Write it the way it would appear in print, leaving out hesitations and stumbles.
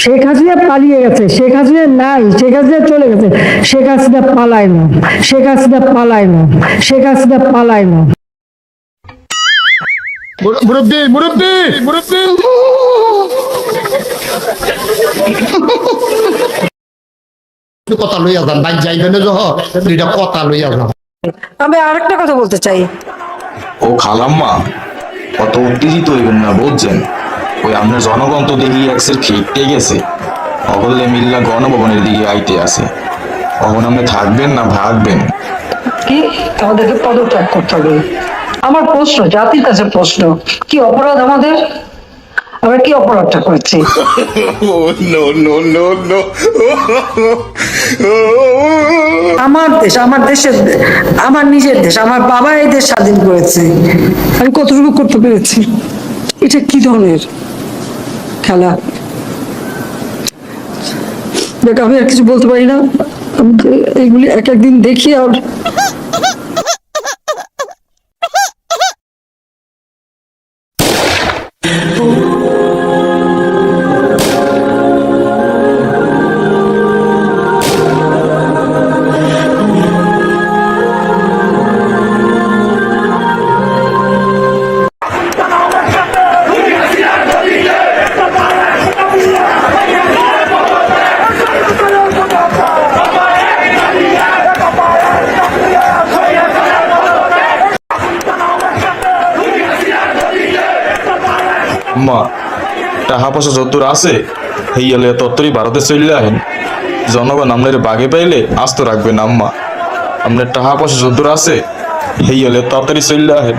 শেখ হাসিনা পালিয়ে গেছে, শেখ হাসিনা নাই, শেখ হাসিনা চলে গেছে, শেখ হাসিনা পালায় না, শেখ হাসিনা পালায় না, শেখ হাসিনা পালায় না। মুরব্বী মুরব্বী মুরব্বী কথা লইয়া যান, বাইক যাইবেন যহ দুইটা কথা লইয়া যান। আমি আরেকটা কথা বলতে চাই। ও খালাম্মা, অত উত্তেজিত হইবেন না বুঝছেন। ওই আপনার জনগণ তো দেখি এক্সের খেটে গেছে, অকলে মিল্লা গণভবনের দিকে আইতে আছে। কখন আপনি থাকবেন না ভাগবেন? কি আমাদেরকে পদত্যাগ করতে হবে? আমার প্রশ্ন, জাতির কাছে প্রশ্ন, কি অপরাধ আমাদের? আমরা কি অপরাধটা করেছি? আমার দেশ, আমার দেশের, আমার নিজের দেশ, আমার বাবা এই দেশ স্বাধীন করেছে, আমি কতটুকু করতে পেরেছি? এটা কি ধরনের খেলা? দেখ, আমি আর কিছু বলতে পারি না। আমি এইগুলি এক একদিন দেখি আর মা, টাকা পয়সা যতদূর আছে হইয়ালে তত্তরই ভারতে চলে আহেন। জনগণ আপনার বাগে পাইলে আস্ত রাখবেন আম্মা। আপনার টাকা পয়সা যতদূর আছে হইয়ালে তাড়াতাড়ি চলে আহেন।